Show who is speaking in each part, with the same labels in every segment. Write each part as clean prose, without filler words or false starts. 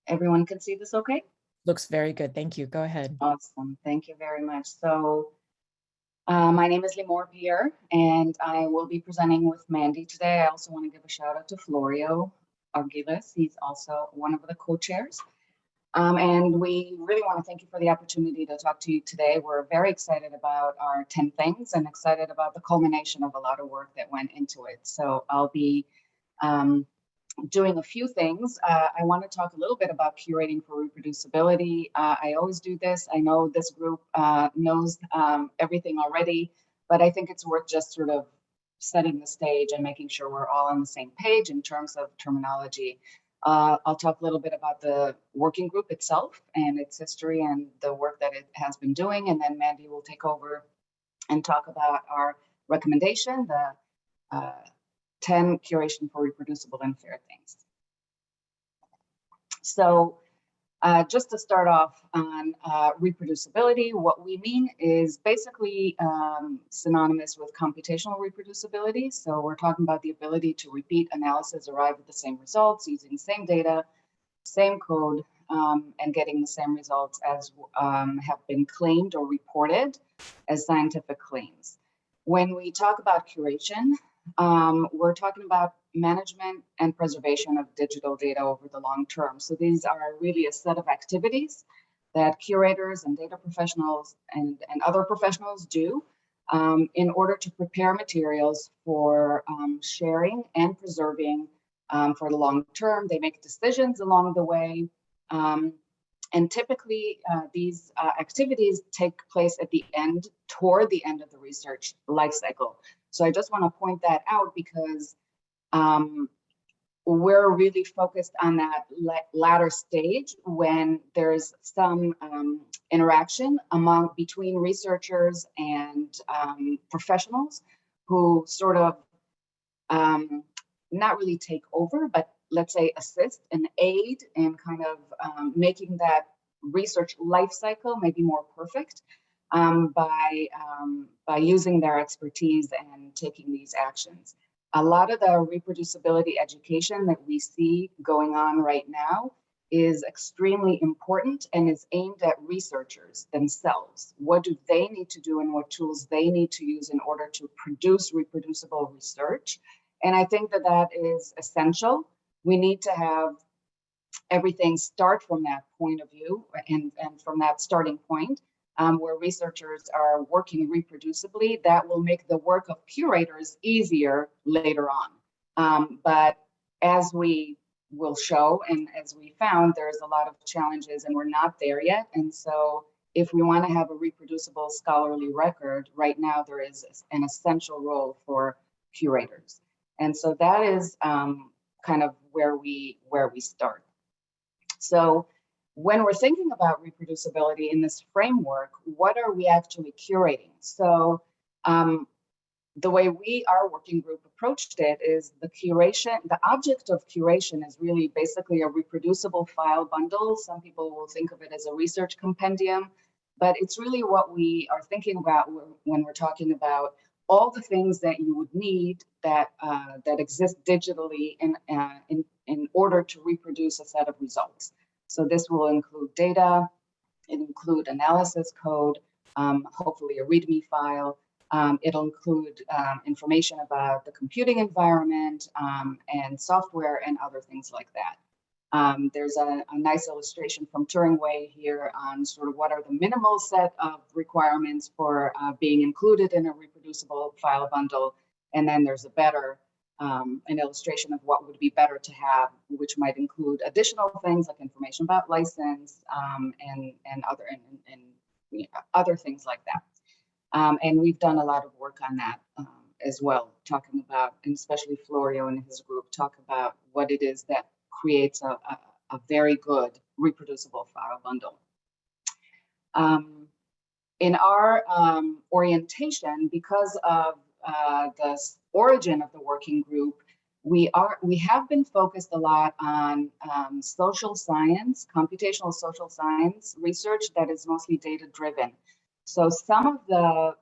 Speaker 1: Everyone can see this okay?
Speaker 2: Looks very good. Thank you. Go ahead.
Speaker 1: Awesome. Thank you very much. So my name is Limor Pierre, and I will be presenting with Mandy today. I also want to give a shout out to Florio Arguiles. He's also one of the co-chairs. And we really want to thank you for the opportunity to talk to you today. We're very excited about our 10 things and excited about the culmination of a lot of work that went into it. So I'll be doing a few things. I want to talk a little bit about curating for reproducibility. I always do this. I know this group knows everything already, but I think it's worth just sort of setting the stage and making sure we're all on the same page in terms of terminology. I'll talk a little bit about the working group itself and its history and the work that it has been doing, and then Mandy will take over and talk about our recommendation, the 10 curation for reproducible and fair things. So just to start off on reproducibility, what we mean is basically synonymous with computational reproducibility. So we're talking about the ability to repeat analysis, arrive at the same results using the same data, same code, and getting the same results as have been claimed or reported as scientific claims. When we talk about curation, we're talking about management and preservation of digital data over the long term. So these are really a set of activities that curators and data professionals and other professionals do in order to prepare materials for sharing and preserving for the long term. They make decisions along the way. And typically these activities take place at the end, toward the end of the research life cycle. So I just want to point that out because we're really focused on that latter stage when there's some interaction between researchers and professionals who sort of not really take over, but let's say assist and aid in kind of making that research life cycle maybe more perfect by using their expertise and taking these actions. A lot of the reproducibility education that we see going on right now is extremely important and is aimed at researchers themselves. What do they need to do and what tools they need to use in order to produce reproducible research? And I think that that is essential. We need to have everything start from that point of view and from that starting point where researchers are working reproducibly. That will make the work of curators easier later on. But as we will show and as we found, there's a lot of challenges and we're not there yet. And so if we want to have a reproducible scholarly record, right now there is an essential role for curators. And so that is kind of where we start. So when we're thinking about reproducibility in this framework, what are we actually curating? So the way our working group approached it is the curation, the object of curation is really basically a reproducible file bundle. Some people will think of it as a research compendium, but it's really what we are thinking about when we're talking about all the things that you would need that exist digitally in order to reproduce a set of results. So this will include data, include analysis code, hopefully a README file. It'll include information about the computing environment and software and other things like that. There's a nice illustration from Turingway here on sort of what are the minimal set of requirements for being included in a reproducible file bundle. And then there's a better, an illustration of what would be better to have, which might include additional things like information about license and other things like that. And we've done a lot of work on that as well, talking about, and especially Florio and his group talk about what it is that creates a very good reproducible file bundle. In our orientation, because of the origin of the working group, we have been focused a lot on social science, computational social science research that is mostly data driven. So some of the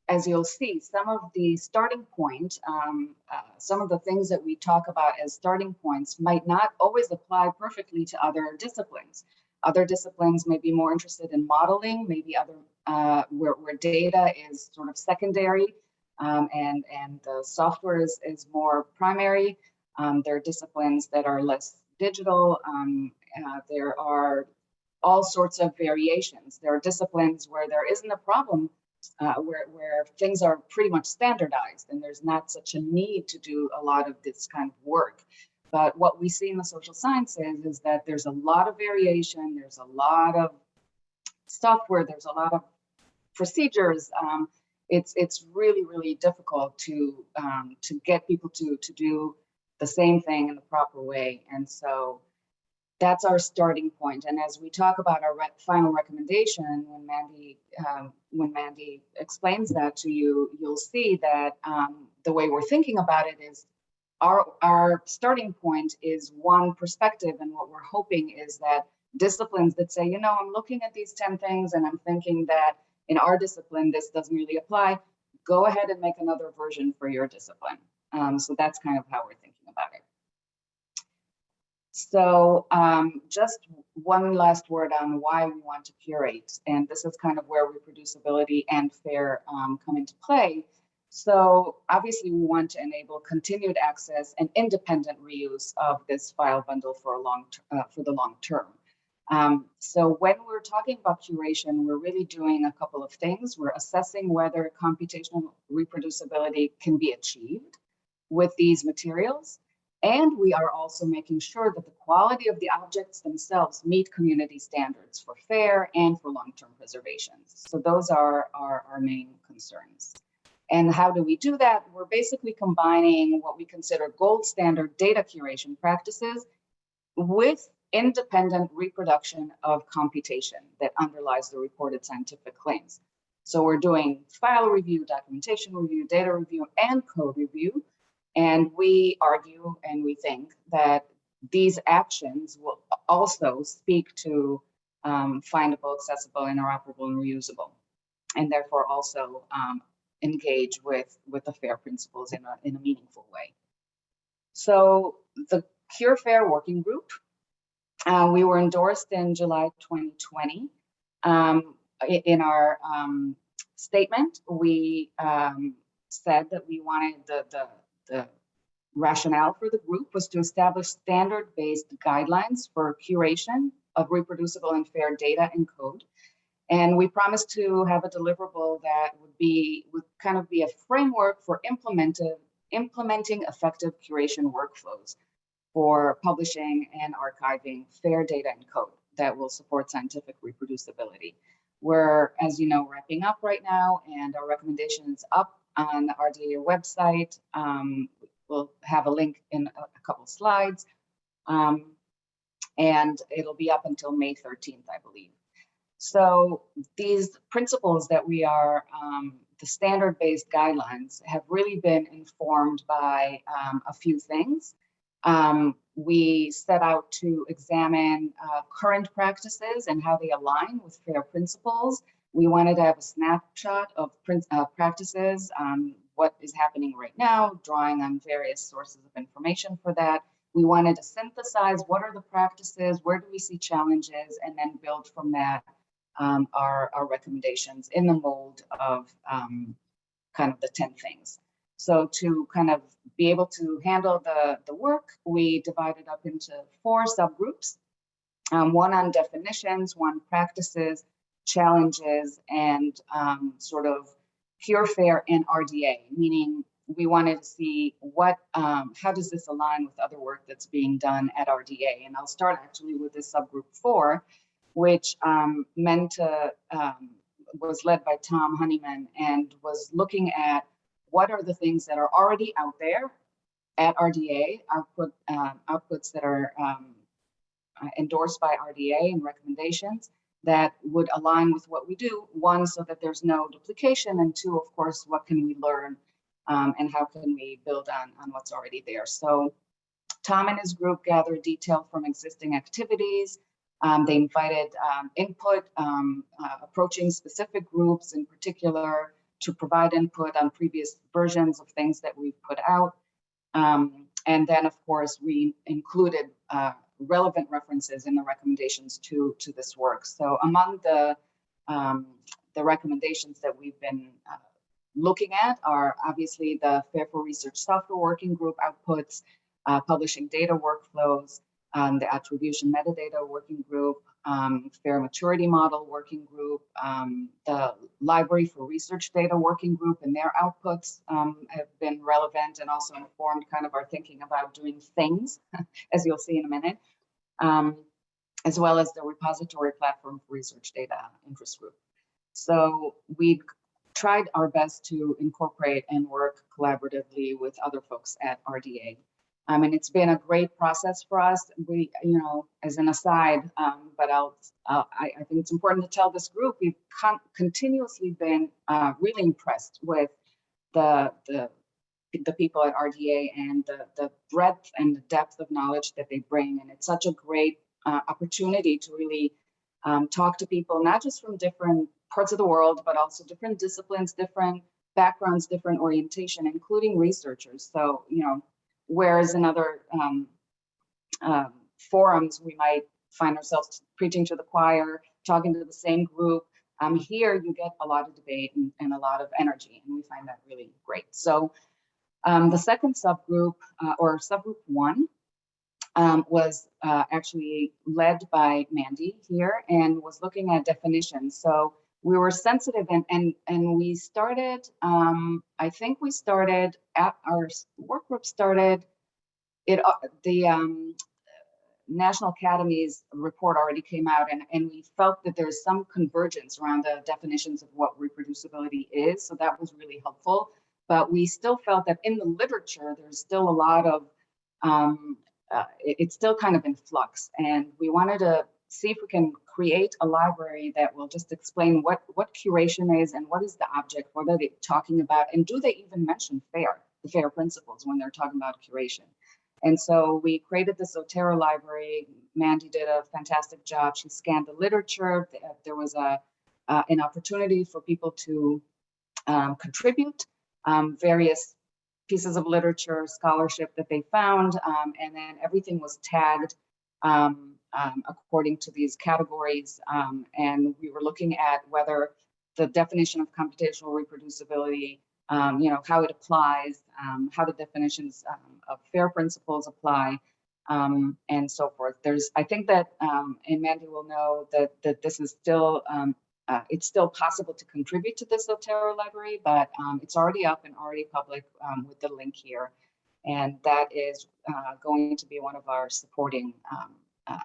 Speaker 1: as you'll see, some of the starting point, some of the things that we talk about as starting points might not always apply perfectly to other disciplines. Other disciplines may be more interested in modeling, maybe other where data is sort of secondary, and the software is more primary. There are disciplines that are less digital. There are all sorts of variations. There are disciplines where there isn't a problem, where things are pretty much standardized and there's not such a need to do a lot of this kind of work. But what we see in the social sciences is that there's a lot of variation, there's a lot of software, there's a lot of procedures. It's really, really difficult to get people to do the same thing in the proper way. And so that's our starting point. And as we talk about our final recommendation, when Mandy explains that to you, you'll see that the way we're thinking about it is our starting point is one perspective. And what we're hoping is that disciplines that say, you know, I'm looking at these 10 things and I'm thinking that in our discipline, this doesn't really apply, go ahead and make another version for your discipline. So that's kind of how we're thinking about it. So just one last word on why we want to curate. And this is kind of where reproducibility and FAIR come into play. So obviously we want to enable continued access and independent reuse of this file bundle for the long term. So when we're talking about curation, we're really doing a couple of things. We're assessing whether computational reproducibility can be achieved with these materials. And we are also making sure that the quality of the objects themselves meet community standards for FAIR and for long-term preservation. So those are our main concerns. And how do we do that? We're basically combining what we consider gold standard data curation practices with independent reproduction of computation that underlies the reported scientific claims. So we're doing file review, documentation review, data review, and code review. And we argue and we think that these actions will also speak to findable, accessible, interoperable, and reusable, and therefore also engage with the FAIR principles in a meaningful way. So the Cure FAIR Working Group, we were endorsed in July 2020. In our statement, we said that we wanted the rationale for the group was to establish standard-based guidelines for curation of reproducible and FAIR data and code. And we promised to have a deliverable that would kind of be a framework for implementing effective curation workflows for publishing and archiving FAIR data and code that will support scientific reproducibility. We're, as you know, wrapping up right now, and our recommendation is up on the RDA website. We'll have a link in a couple of slides, and it'll be up until May 13th, I believe. So these principles that we are, the standard-based guidelines, have really been informed by a few things. We set out to examine current practices and how they align with FAIR principles. We wanted to have a snapshot of practices, what is happening right now, drawing on various sources of information for that. We wanted to synthesize what are the practices, where do we see challenges, and then build from that our recommendations in the mold of kind of the 10 things. So to kind of be able to handle the work, we divided up into 4 subgroups, one on definitions, one practices, challenges, and sort of Cure FAIR and RDA, meaning we wanted to see how does this align with other work that's being done at RDA. And I'll start actually with this subgroup 4, which was led by Tom Honeyman and was looking at what are the things that are already out there at RDA, outputs that are endorsed by RDA and recommendations that would align with what we do. 1, so that there's no duplication, and 2, of course, what can we learn and how can we build on what's already there. So Tom and his group gathered detail from existing activities. They invited input, approaching specific groups in particular, to provide input on previous versions of things that we've put out. And then, of course, we included relevant references in the recommendations to this work. So among the recommendations that we've been looking at are obviously the Fair for Research Software Working Group outputs, publishing data workflows, the Attribution Metadata Working Group, Fair Maturity Model Working Group, the Library for Research Data Working Group, and their outputs have been relevant and also informed kind of our thinking about doing things, as you'll see in a minute, as well as the Repository Platform for Research Data Interest Group. So we tried our best to incorporate and work collaboratively with other folks at RDA. And it's been a great process for us. We, as an aside, but I think it's important to tell this group, we've continuously been really impressed with the people at RDA and the breadth and the depth of knowledge that they bring. And it's such a great opportunity to really talk to people, not just from different parts of the world, but also different disciplines, different backgrounds, different orientation, including researchers. So, whereas in other forums, we might find ourselves preaching to the choir, talking to the same group. Here, you get a lot of debate and a lot of energy, and we find that really great. So the second subgroup, or subgroup 1, was actually led by Mandy here and was looking at definitions. So we were sensitive and we started, I think we started at our work group started, the National Academy's report already came out and we felt that there's some convergence around the definitions of what reproducibility is. So that was really helpful, but we still felt that in the literature, there's still a lot of, it's still kind of in flux, and we wanted to see if we can create a library that will just explain what curation is and what is the object, what are they talking about, and do they even mention the FAIR principles when they're talking about curation. And so we created the Zotero library. Mandy did a fantastic job. She scanned the literature. There was an opportunity for people to contribute various pieces of literature, scholarship that they found, and then everything was tagged according to these categories. And we were looking at whether the definition of computational reproducibility, how it applies, how the definitions of FAIR principles apply, and so forth. I think that, and Mandy will know that this is still, it's still possible to contribute to this Zotero library, but it's already up and already public with the link here. And that is going to be one of our supporting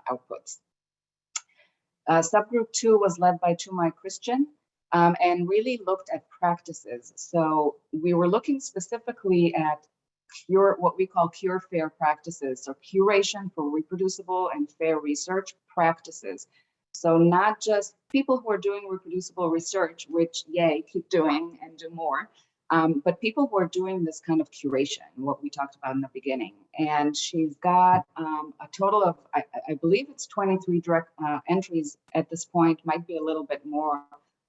Speaker 1: outputs. Subgroup 2 was led by Tumai Christian and really looked at practices. So we were looking specifically at what we call cure fair practices, so curation for reproducible and fair research practices. So not just people who are doing reproducible research, which yay, keep doing and do more, but people who are doing this kind of curation, what we talked about in the beginning. And she's got a total of, I believe it's 23 direct entries at this point, might be a little bit more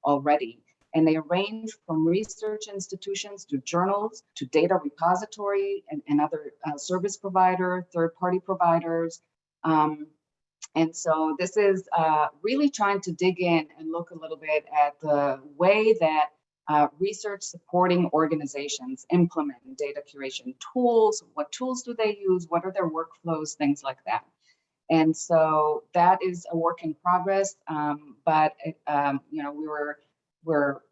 Speaker 1: already. And they range from research institutions to journals to data repository and other service provider, third-party providers. And so this is really trying to dig in and look a little bit at the way that research supporting organizations implement data curation tools. What tools do they use? What are their workflows? Things like that. And so that is a work in progress, but we're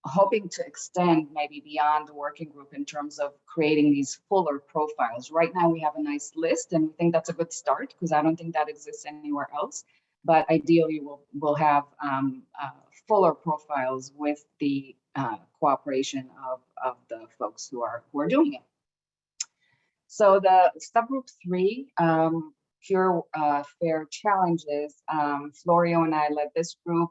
Speaker 1: hoping to extend maybe beyond the working group in terms of creating these fuller profiles. Right now we have a nice list and we think that's a good start because I don't think that exists anywhere else. But ideally we'll have fuller profiles with the cooperation of the folks who are doing it. So the subgroup 3, Cure Fair Challenges, Florio and I led this group.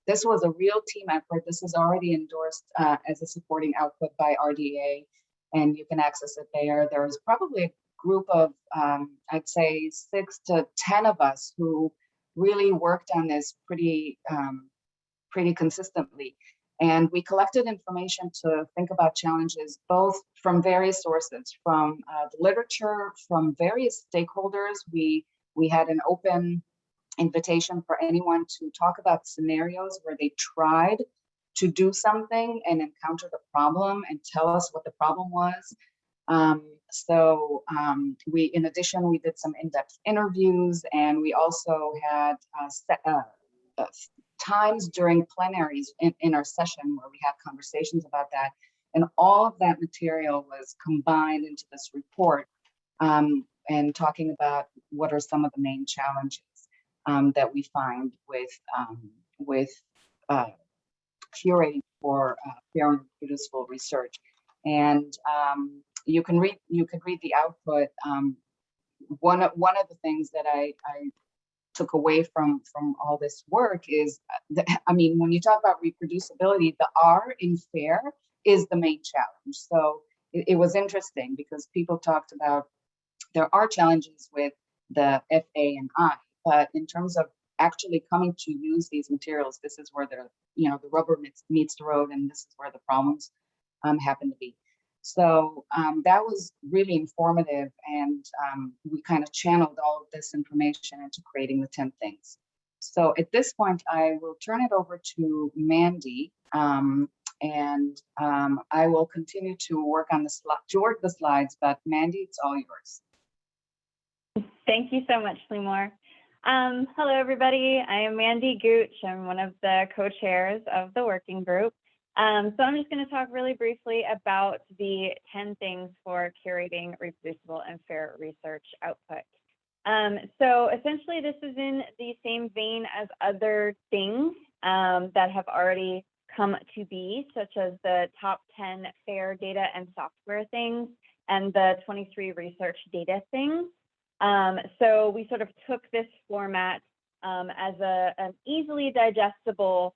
Speaker 1: This was a real team effort. This is already endorsed as a supporting output by RDA, and you can access it there. There's probably a group of, I'd say 6 to 10 of us who really worked on this pretty consistently. And we collected information to think about challenges, both from various sources, from the literature, from various stakeholders. We had an open invitation for anyone to talk about scenarios where they tried to do something and encountered a problem and tell us what the problem was. In addition, we did some in-depth interviews, and we also had times during plenaries in our session where we had conversations about that. And all of that material was combined into this report, and talking about what are some of the main challenges that we find with curating for fair and reproducible research. And you can read the output. One of the things that I took away from all this work is, when you talk about reproducibility, the R in fair is the main challenge. So it was interesting because people talked about there are challenges with the FA and I, but in terms of actually coming to use these materials, this is where the rubber meets the road, and this is where the problems happen to be. So that was really informative, and we kind of channeled all of this information into creating the 10 things. So at this point, I will turn it over to Mandy, and I will continue to work on the slides, but Mandy, it's all yours.
Speaker 3: Thank you so much, Limor. Hello, everybody. I am Mandy Gooch. I'm one of the co-chairs of the working group. So I'm just going to talk really briefly about the 10 things for curating reproducible and fair research output. So essentially, this is in the same vein as other things that have already come to be, such as the top 10 fair data and software things and the 23 research data things. So we sort of took this format as an easily digestible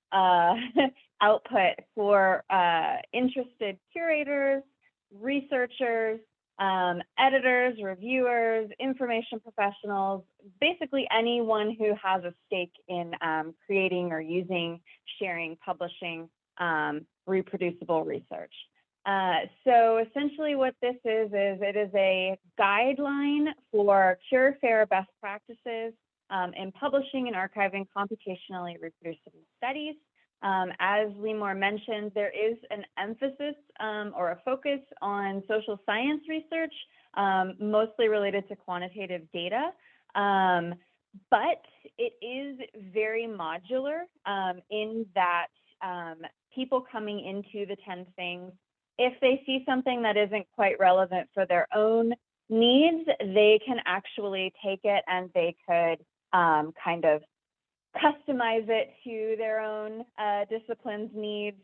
Speaker 3: output for interested curators, researchers, editors, reviewers, information professionals, basically anyone who has a stake in creating or using, sharing, publishing reproducible research. So essentially what this is it is a guideline for cure fair best practices in publishing and archiving computationally reproducible studies. As Limor mentioned, there is an emphasis or a focus on social science research, mostly related to quantitative data, but it is very modular in that people coming into the 10 things, if they see something that isn't quite relevant for their own needs, they can actually take it and they could kind of customize it to their own discipline's needs,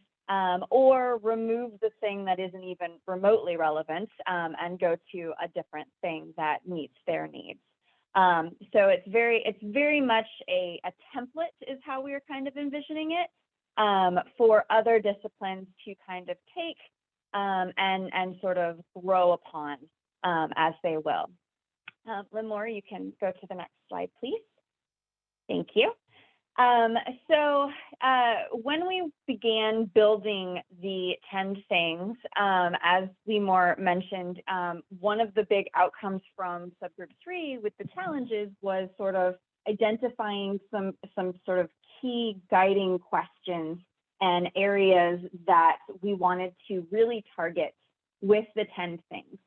Speaker 3: or remove the thing that isn't even remotely relevant and go to a different thing that meets their needs. So it's very much a template is how we're kind of envisioning it for other disciplines to kind of take and sort of grow upon as they will. Limor, you can go to the next slide, please. Thank you. So when we began building the 10 things, as Limor mentioned, one of the big outcomes from subgroup 3 with the challenges was sort of identifying some sort of key guiding questions and areas that we wanted to really target with the 10 things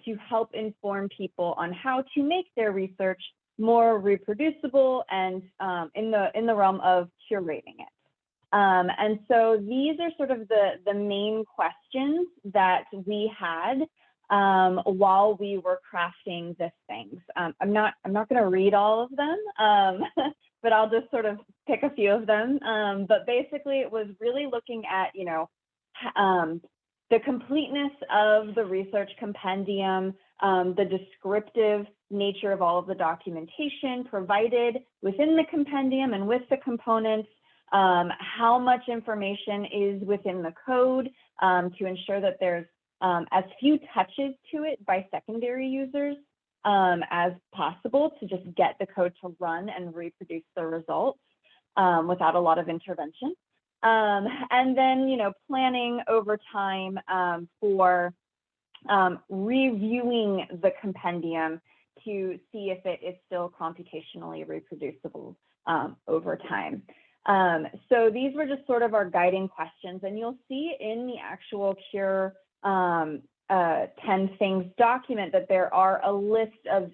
Speaker 3: to help inform people on how to make their research more reproducible and in the realm of curating it. And so these are sort of the main questions that we had while we were crafting this things. I'm not going to read all of them, but I'll just sort of pick a few of them. But basically, it was really looking at the completeness of the research compendium, the descriptive nature of all of the documentation provided within the compendium and with the components, how much information is within the code to ensure that there's as few touches to it by secondary users as possible to just get the code to run and reproduce the results without a lot of intervention. And then, you know, planning over time for reviewing the compendium to see if it is still computationally reproducible over time. So these were just sort of our guiding questions, and you'll see in the actual Cure 10 Things document that there are a list of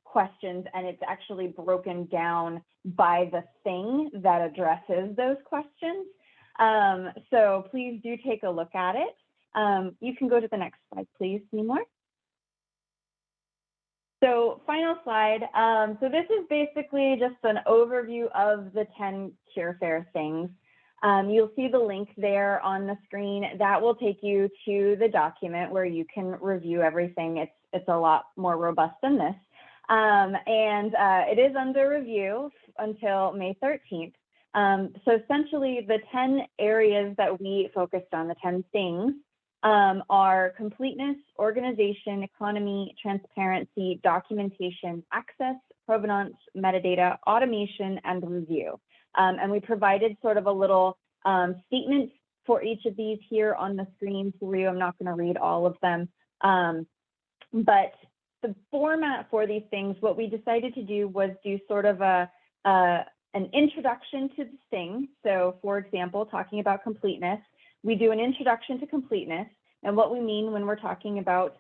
Speaker 3: questions, and it's actually broken down by the thing that addresses those questions. So please do take a look at it. You can go to the next slide, please, Seymour. So final slide. So this is basically just an overview of the 10 Cure Fair things. You'll see the link there on the screen. That will take you to the document where you can review everything. It's a lot more robust than this. It is under review until May 13th. So essentially the 10 areas that we focused on, the 10 things, are completeness, organization, economy, transparency, documentation, access, provenance, metadata, automation, and review. And we provided sort of a little statement for each of these here on the screen for you. I'm not going to read all of them. But the format for these things, what we decided to do was do sort of an introduction to the thing. So for example, talking about completeness, we do an introduction to completeness and what we mean when we're talking about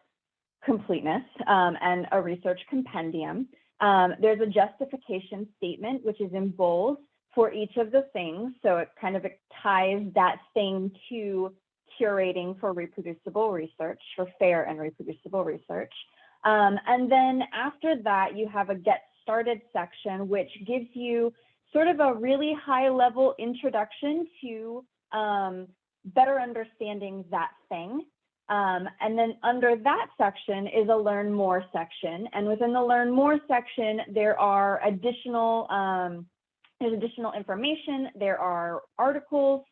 Speaker 3: completeness and a research compendium. There's a justification statement, which is in bold for each of the things. So it kind of ties that thing to curating for reproducible research, for fair and reproducible research. And then after that, you have a get started section, which gives you sort of a really high level introduction to better understanding that thing. And then under that section is a learn more section. And within the learn more section, there are there's additional information. There are articles,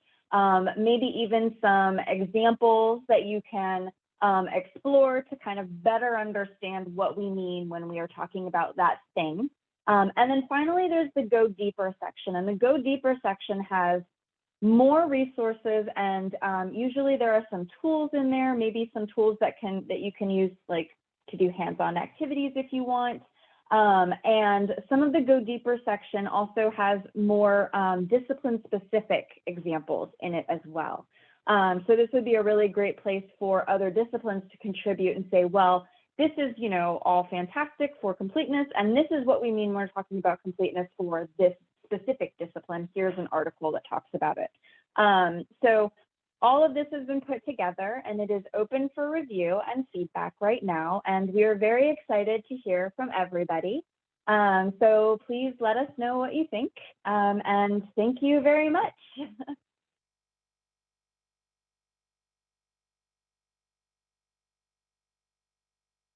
Speaker 3: maybe even some examples that you can explore to kind of better understand what we mean when we are talking about that thing. And then finally, there's the Go Deeper section. And the Go Deeper section has more resources, and usually there are some tools in there, maybe some tools that you can use like to do hands-on activities if you want. And some of the Go Deeper section also has more discipline-specific examples in it as well. So this would be a really great place for other disciplines to contribute and say, well, this is, you know, all fantastic for completeness, and this is what we mean when we're talking about completeness for this specific discipline. Here's an article that talks about it. So all of this has been put together, and it is open for review and feedback right now, and we are very excited to hear from everybody. So please let us know what you think, and thank you very much.